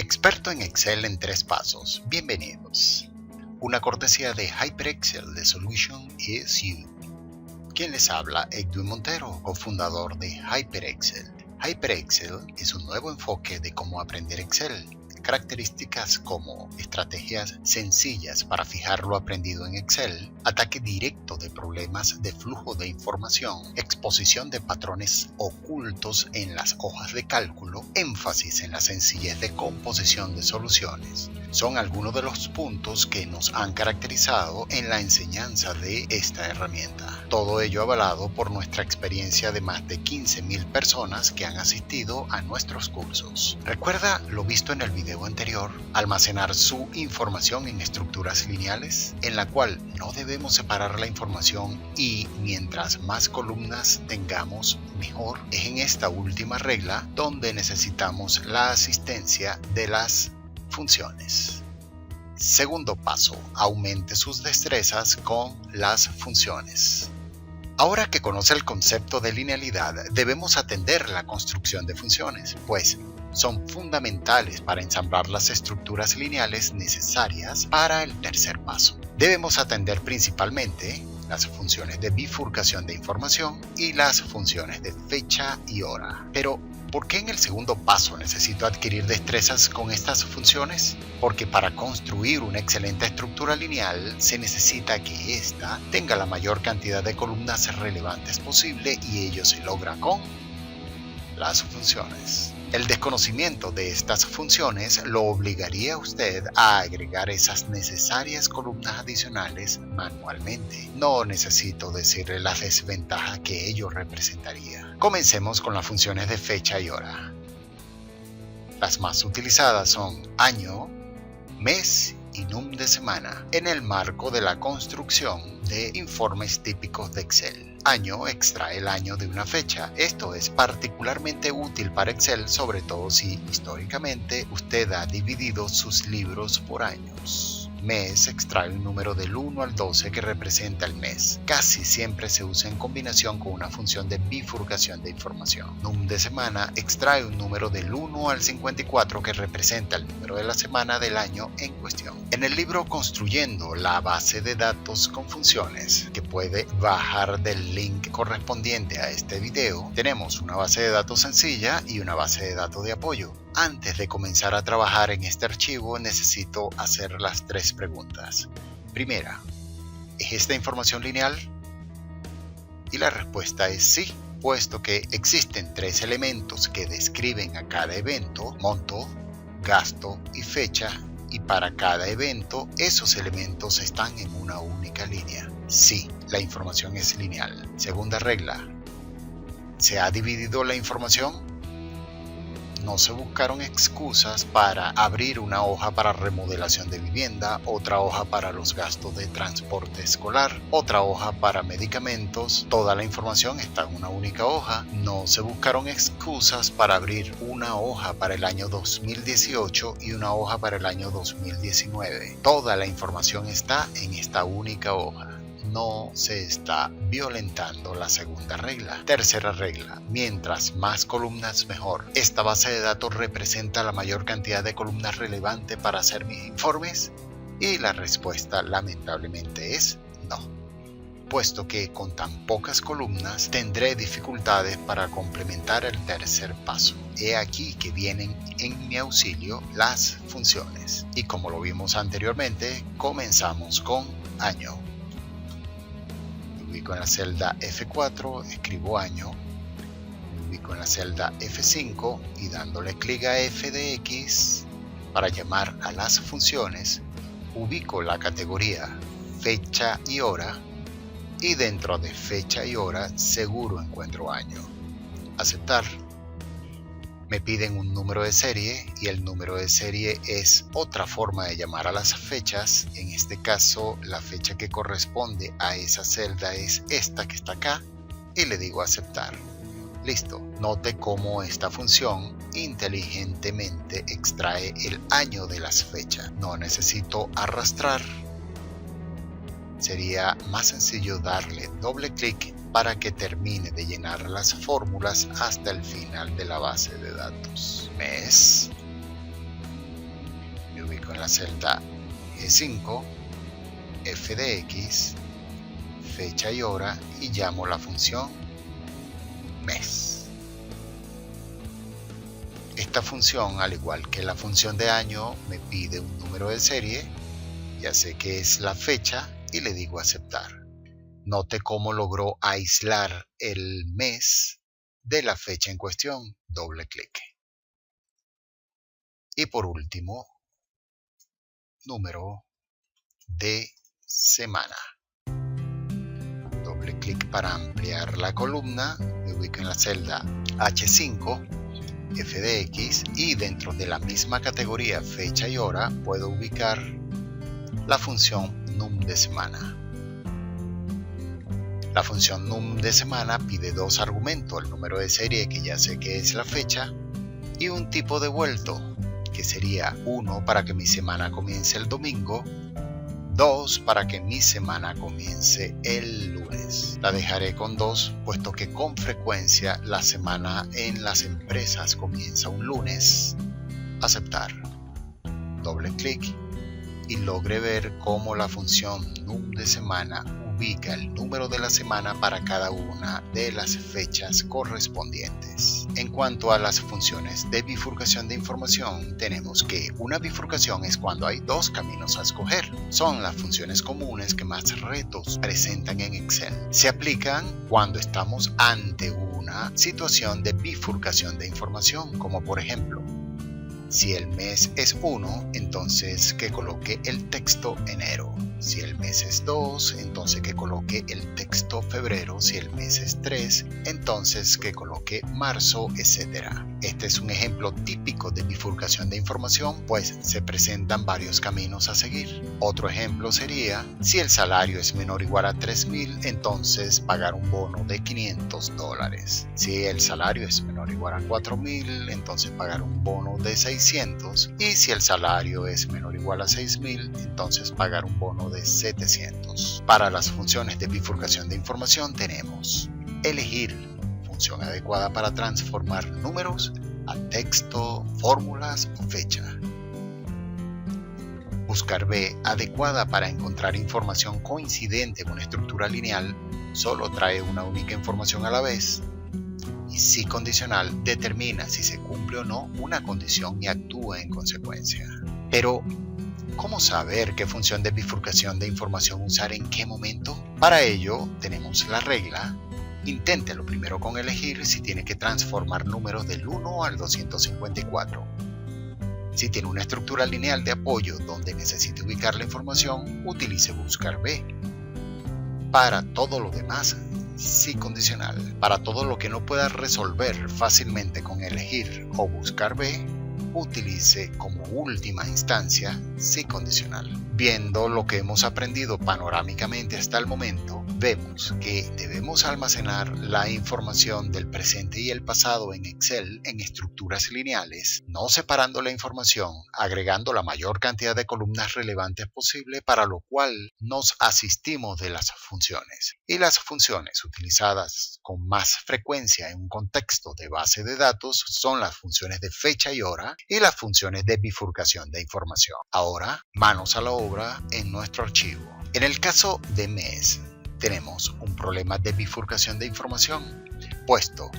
Experto en Excel en 3 pasos. Bienvenidos. Una cortesía de HyperExcel de Solution is You. Quien les habla, Edwin Montero, cofundador de HyperExcel. HyperExcel es un nuevo enfoque de cómo aprender Excel. Características como estrategias sencillas para fijar lo aprendido en Excel, ataque directo de problemas de flujo de información, exposición de patrones ocultos en las hojas de cálculo, énfasis en la sencillez de composición de soluciones. Son algunos de los puntos que nos han caracterizado en la enseñanza de esta herramienta. Todo ello avalado por nuestra experiencia de más de 15.000 personas que han asistido a nuestros cursos. Recuerda lo visto en el video anterior, almacenar su información en estructuras lineales, en la cual no debemos separar la información y mientras más columnas tengamos, mejor. Es en esta última regla donde necesitamos la asistencia de las funciones. Segundo paso, aumente sus destrezas con las funciones. Ahora que conoce el concepto de linealidad, debemos atender la construcción de funciones, pues son fundamentales para ensamblar las estructuras lineales necesarias para el tercer paso. Debemos atender principalmente las funciones de bifurcación de información y las funciones de fecha y hora. Pero, ¿por qué en el segundo paso necesito adquirir destrezas con estas funciones? Porque para construir una excelente estructura lineal se necesita que ésta tenga la mayor cantidad de columnas relevantes posible y ello se logra con las funciones. El desconocimiento de estas funciones lo obligaría a usted a agregar esas necesarias columnas adicionales manualmente. No necesito decirle las desventajas que ello representaría. Comencemos con las funciones de fecha y hora. Las más utilizadas son año, mes y num de semana en el marco de la construcción de informes típicos de Excel. Año extrae el año de una fecha. Esto es particularmente útil para Excel, sobre todo si históricamente usted ha dividido sus libros por años. Mes extrae un número del 1 al 12 que representa el mes. Casi siempre se usa en combinación con una función de bifurcación de información. Num de semana extrae un número del 1 al 54 que representa el número de la semana del año en cuestión. En el libro Construyendo la base de datos con funciones, que puede bajar del link correspondiente a este video, tenemos una base de datos sencilla y una base de datos de apoyo. Antes de comenzar a trabajar en este archivo, necesito hacer las 3 preguntas. Primera, ¿es esta información lineal? Y la respuesta es sí, puesto que existen 3 elementos que describen a cada evento: monto, gasto y fecha, y para cada evento esos elementos están en una única línea. Sí, la información es lineal. Segunda regla, ¿se ha dividido la información? No se buscaron excusas para abrir una hoja para remodelación de vivienda, otra hoja para los gastos de transporte escolar, otra hoja para medicamentos. Toda la información está en una única hoja. No se buscaron excusas para abrir una hoja para el año 2018 y una hoja para el año 2019. Toda la información está en esta única hoja. No se está violentando la segunda regla. Tercera regla, mientras más columnas mejor. ¿Esta base de datos representa la mayor cantidad de columnas relevantes para hacer mis informes? Y la respuesta lamentablemente es no, puesto que con tan pocas columnas tendré dificultades para complementar el tercer paso. He aquí que vienen en mi auxilio las funciones. Y como lo vimos anteriormente, comenzamos con año. Me ubico en la celda F4, escribo año, me ubico en la celda F5 y dándole clic a F de X para llamar a las funciones, ubico la categoría fecha y hora y dentro de fecha y hora seguro encuentro año. Aceptar. Me piden un número de serie y el número de serie es otra forma de llamar a las fechas. En este caso, la fecha que corresponde a esa celda es esta que está acá y le digo aceptar. Listo. Note cómo esta función inteligentemente extrae el año de las fechas. No necesito arrastrar. Sería más sencillo darle doble clic para que termine de llenar las fórmulas hasta el final de la base de datos. Mes, la celda G5, f de x, fecha y hora, y llamo la función mes. Esta función, al igual que la función de año, me pide un número de serie. Ya sé que es la fecha y le digo aceptar. Note cómo logró aislar el mes de la fecha en cuestión. Doble clic. Y por último, número de semana. Doble clic para ampliar la columna. Me ubico en la celda H5, f de x, y dentro de la misma categoría fecha y hora puedo ubicar la función num de semana. La función num de semana pide dos argumentos: el número de serie, que ya sé que es la fecha, y un tipo de vuelto, que sería 1 para que mi semana comience el domingo, 2 para que mi semana comience el lunes. La dejaré con 2, puesto que con frecuencia la semana en las empresas comienza un lunes. Aceptar. Doble clic y logré ver cómo la función num de semana ubica el número de la semana para cada una de las fechas correspondientes. En cuanto a las funciones de bifurcación de información, tenemos que una bifurcación es cuando hay dos caminos a escoger. Son las funciones comunes que más retos presentan en Excel. Se aplican cuando estamos ante una situación de bifurcación de información, como por ejemplo, si el mes es 1, entonces que coloque el texto enero. Si el mes es 2, entonces que coloque el texto febrero. Si el mes es 3, entonces que coloque marzo, etc. Este es un ejemplo típico de bifurcación de información, pues se presentan varios caminos a seguir. Otro ejemplo sería, si el salario es menor o igual a $3,000, entonces pagar un bono de $500. Si el salario es menor o igual a $4,000, entonces pagar un bono de $600. Y si el salario es menor o igual a $6,000, entonces pagar un bono de $700. Para las funciones de bifurcación de información tenemos elegir, función adecuada para transformar números a texto, fórmulas o fecha. Buscar B, adecuada para encontrar información coincidente en una estructura lineal, solo trae una única información a la vez. Y si condicional, determina si se cumple o no una condición y actúa en consecuencia. Pero, ¿cómo saber qué función de bifurcación de información usar en qué momento? Para ello, tenemos la regla. Inténtelo primero con elegir si tiene que transformar números del 1 al 254. Si tiene una estructura lineal de apoyo donde necesite ubicar la información, utilice buscar B. Para todo lo demás, sí condicional. Para todo lo que no pueda resolver fácilmente con elegir o buscar B, utilice como última instancia sí condicional. Viendo lo que hemos aprendido panorámicamente hasta el momento, vemos que debemos almacenar la información del presente y el pasado en Excel en estructuras lineales, no separando la información, agregando la mayor cantidad de columnas relevantes posible, para lo cual nos asistimos de las funciones. Y las funciones utilizadas con más frecuencia en un contexto de base de datos son las funciones de fecha y hora y las funciones de bifurcación de información. Ahora, manos a la obra en nuestro archivo. En el caso de mes, tenemos un problema de bifurcación de información, puesto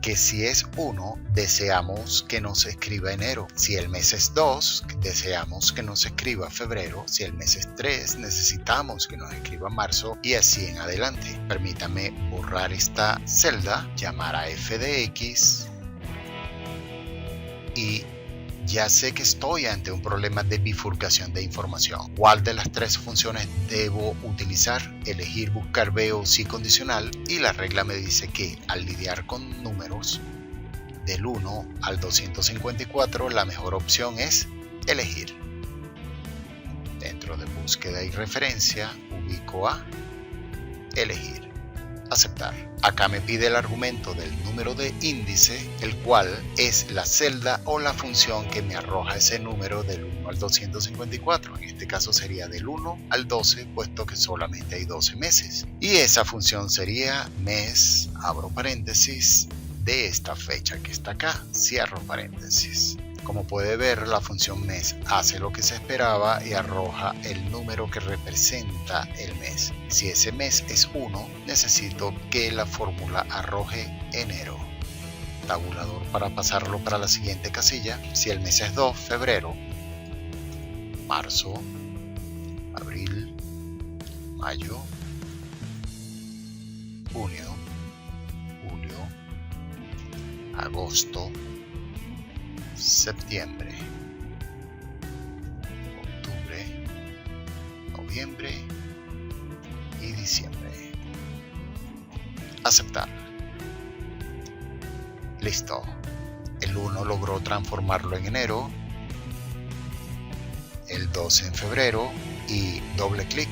que si es 1, deseamos que nos escriba enero. Si el mes es 2, deseamos que nos escriba febrero. Si el mes es 3, necesitamos que nos escriba marzo, y así en adelante. Permítame borrar esta celda, llamar a f de x, y ya sé que estoy ante un problema de bifurcación de información. ¿Cuál de las tres funciones debo utilizar? Elegir, buscar B o sí condicional. Y la regla me dice que al lidiar con números del 1 al 254, la mejor opción es elegir. Dentro de búsqueda y referencia, ubico a elegir. Aceptar. Acá me pide el argumento del número de índice, el cual es la celda o la función que me arroja ese número del 1 al 254. En este caso sería del 1 al 12, puesto que solamente hay 12 meses. Y esa función sería mes, abro paréntesis, de esta fecha que está acá, cierro paréntesis. Como puede ver, la función mes hace lo que se esperaba y arroja el número que representa el mes. Si ese mes es 1, necesito que la fórmula arroje enero. Tabulador para pasarlo para la siguiente casilla. Si el mes es 2, febrero, marzo, abril, mayo, junio, julio, agosto, septiembre, octubre, noviembre y diciembre. Aceptar. Listo. El 1 logró transformarlo en enero, el 2 en febrero y doble clic,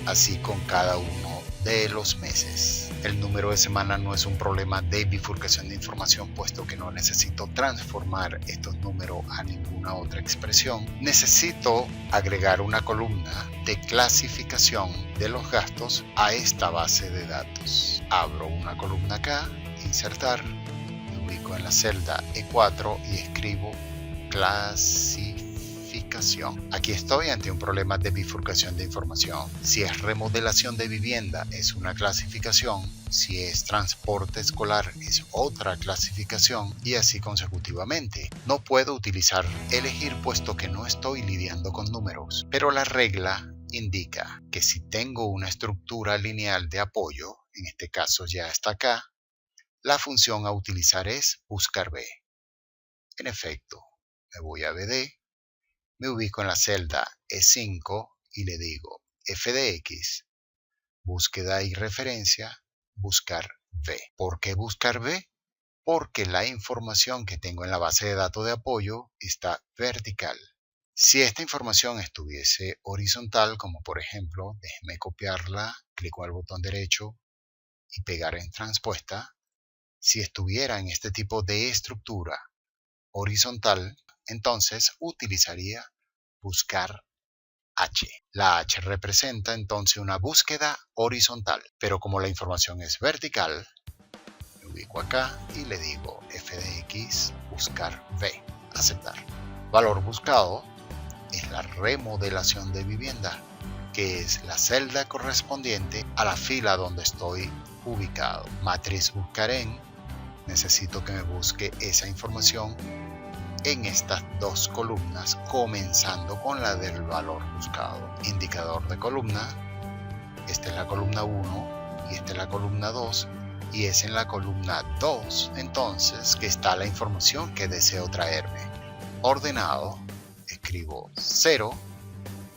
así con cada uno de los meses. El número de semana no es un problema de bifurcación de información, puesto que no necesito transformar estos números a ninguna otra expresión. Necesito agregar una columna de clasificación de los gastos a esta base de datos. Abro una columna acá, insertar, me ubico en la celda E4 y escribo clasificación. Aquí estoy ante un problema de bifurcación de información. Si es remodelación de vivienda, es una clasificación. Si es transporte escolar, es otra clasificación, y así consecutivamente. No puedo utilizar elegir puesto que no estoy lidiando con números, pero la regla indica que si tengo una estructura lineal de apoyo, en este caso ya está acá, la función a utilizar es buscar B. En efecto, me voy a BD, me ubico en la celda E5 y le digo f de x, búsqueda y referencia, buscar B. ¿Por qué buscar B? Porque la información que tengo en la base de datos de apoyo está vertical. Si esta información estuviese horizontal, como por ejemplo, déjeme copiarla, clico al botón derecho y pegar en transpuesta. Si estuviera en este tipo de estructura horizontal, entonces utilizaría buscar H. La H representa entonces una búsqueda horizontal, pero como la información es vertical, me ubico acá y le digo f de x, buscar B, aceptar. Valor buscado es la remodelación de vivienda, que es la celda correspondiente a la fila donde estoy ubicado. Matriz buscar en, necesito que me busque esa información en estas dos columnas, comenzando con la del valor buscado. Indicador de columna, esta es la columna 1 y esta es la columna 2, y es en la columna 2 entonces que está la información que deseo traerme. Ordenado, escribo 0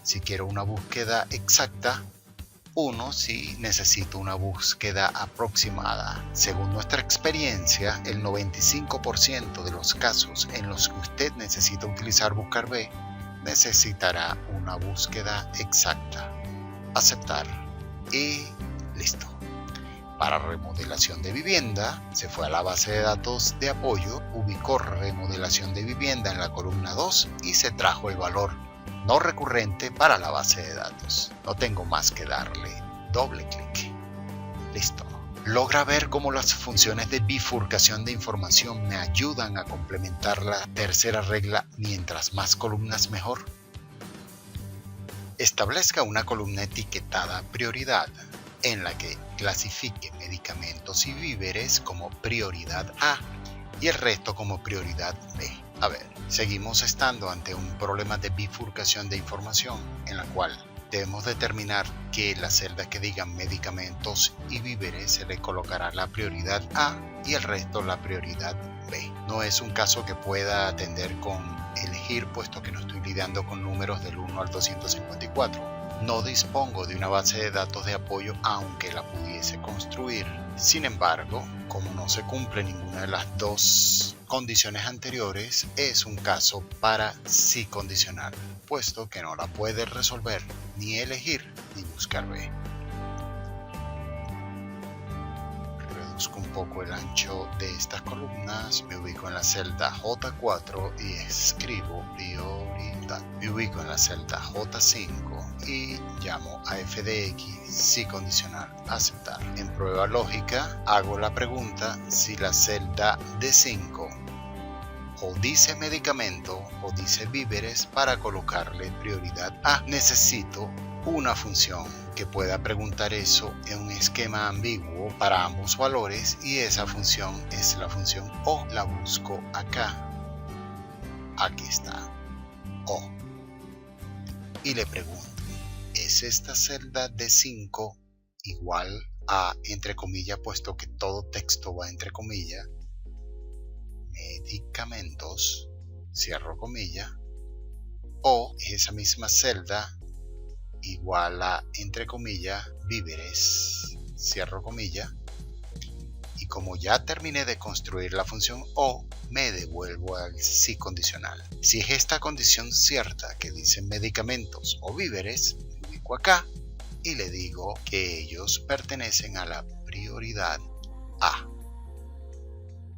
si quiero una búsqueda exacta, 1 si necesito una búsqueda aproximada. Según nuestra experiencia, el 95% de los casos en los que usted necesita utilizar buscar B, necesitará una búsqueda exacta. Aceptar y listo. Para remodelación de vivienda, se fue a la base de datos de apoyo, ubicó remodelación de vivienda en la columna 2 y se trajo el valor no recurrente para la base de datos. No tengo más que darle doble clic. Listo. ¿Logra ver cómo las funciones de bifurcación de información me ayudan a complementar la tercera regla, mientras más columnas mejor? Establezca una columna etiquetada prioridad, en la que clasifique medicamentos y víveres como prioridad A y el resto como prioridad B. A ver, seguimos estando ante un problema de bifurcación de información en la cual debemos determinar que la celda que diga medicamentos y víveres se le colocará la prioridad A y el resto la prioridad B. No es un caso que pueda atender con elegir, puesto que no estoy lidiando con números del 1 al 254. No dispongo de una base de datos de apoyo, aunque la pudiese construir. Sin embargo, como no se cumple ninguna de las dos condiciones anteriores, es un caso para sí condicional, puesto que no la puede resolver ni elegir ni buscar B. Reduzco un poco el ancho de estas columnas, me ubico en la celda J4 y escribo prioridad. Me ubico en la celda J5 y llamo a f de x, sí condicional, aceptar. En prueba lógica hago la pregunta si la celda D5 o dice medicamento o dice víveres para colocarle prioridad a. Necesito una función que pueda preguntar eso en un esquema ambiguo para ambos valores, y esa función es la función O. La busco acá. Aquí está, O. Y le pregunto, ¿es esta celda de 5 igual a, entre comillas, puesto que todo texto va entre comillas, medicamentos, cierro comilla, o esa misma celda igual a, entre comillas, víveres, cierro comilla? Y como ya terminé de construir la función O, me devuelvo al sí condicional. Si es esta condición cierta que dice medicamentos o víveres, me ubico acá y le digo que ellos pertenecen a la prioridad A.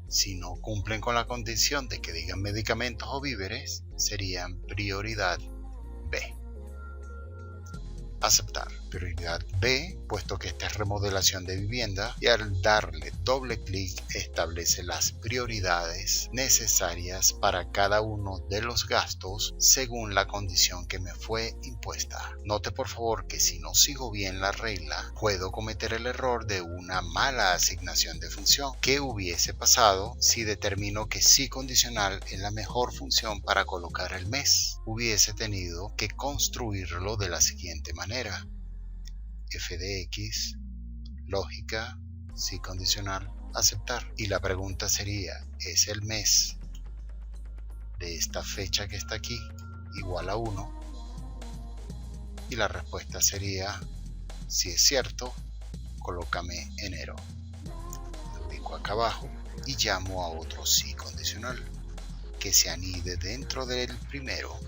Si no cumplen con la condición de que digan medicamentos o víveres, serían prioridad B. Aceptar. Prioridad B, puesto que esta es remodelación de vivienda, y al darle doble clic establece las prioridades necesarias para cada uno de los gastos según la condición que me fue impuesta. Note por favor que si no sigo bien la regla, puedo cometer el error de una mala asignación de función. ¿Qué hubiese pasado si determino que sí condicional es la mejor función para colocar el mes? Hubiese tenido que construirlo de la siguiente manera: f de x, lógica, sí condicional, aceptar. Y la pregunta sería, ¿es el mes de esta fecha que está aquí igual a 1? Y la respuesta sería, si es cierto, colócame enero. Lo ubico acá abajo y llamo a otro sí condicional que se anide dentro del primero.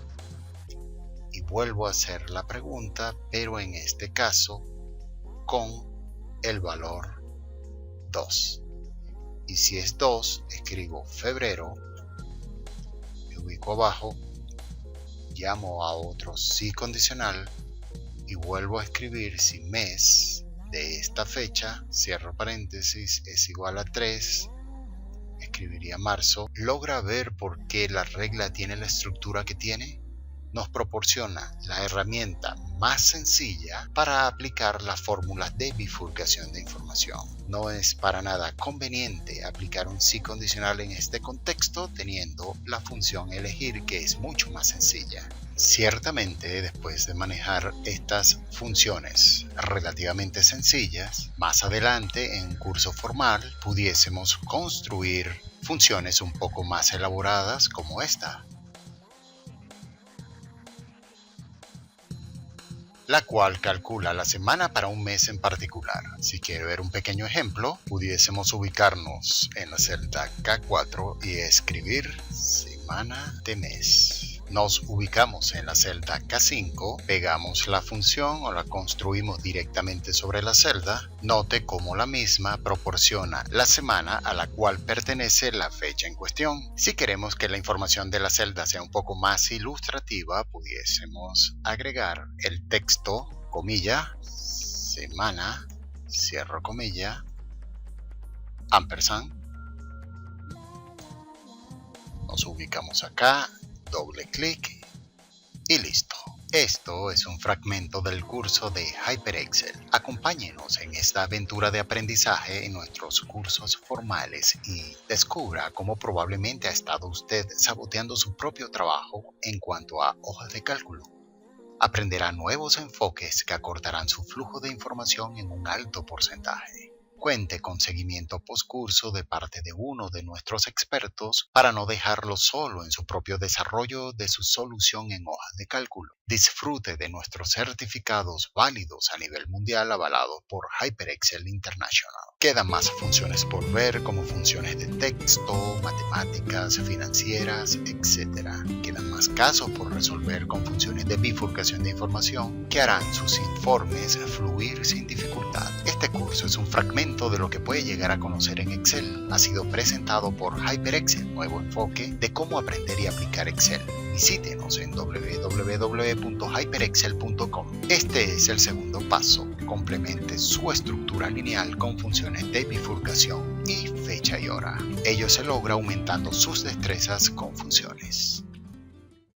Y vuelvo a hacer la pregunta, pero en este caso con el valor 2. Y si es 2, escribo febrero, me ubico abajo, llamo a otro sí condicional y vuelvo a escribir si mes de esta fecha, cierro paréntesis, es igual a 3, escribiría marzo. ¿Logra ver por qué la regla tiene la estructura que tiene? Nos proporciona la herramienta más sencilla para aplicar las fórmulas de bifurcación de información. No es para nada conveniente aplicar un sí condicional en este contexto teniendo la función elegir, que es mucho más sencilla. Ciertamente, después de manejar estas funciones relativamente sencillas, más adelante en un curso formal pudiésemos construir funciones un poco más elaboradas como esta, la cual calcula la semana para un mes en particular. Si quiere ver un pequeño ejemplo, pudiésemos ubicarnos en la celda K4 y escribir semana de mes. Nos ubicamos en la celda K5, pegamos la función o la construimos directamente sobre la celda. Note cómo la misma proporciona la semana a la cual pertenece la fecha en cuestión. Si queremos que la información de la celda sea un poco más ilustrativa, pudiésemos agregar el texto, comilla, semana, cierro comilla, ampersand. Nos ubicamos acá, doble clic y listo. Esto es un fragmento del curso de HyperExcel. Acompáñenos en esta aventura de aprendizaje en nuestros cursos formales y descubra cómo probablemente ha estado usted saboteando su propio trabajo en cuanto a hojas de cálculo. Aprenderá nuevos enfoques que acortarán su flujo de información en un alto porcentaje. Cuente con seguimiento postcurso de parte de uno de nuestros expertos para no dejarlo solo en su propio desarrollo de su solución en hojas de cálculo. Disfrute de nuestros certificados válidos a nivel mundial avalados por HyperExcel International. Quedan más funciones por ver, como funciones de texto, matemáticas, financieras, etc. Quedan más casos por resolver con funciones de bifurcación de información que harán sus informes fluir sin dificultad. Este curso es un fragmento de lo que puede llegar a conocer en Excel. Ha sido presentado por HyperExcel, nuevo enfoque de cómo aprender y aplicar Excel. Visítenos en www.hyperexcel.com. Este es el segundo paso. complemente su estructura lineal con funciones de bifurcación y fecha y hora. Ello se logra aumentando sus destrezas con funciones.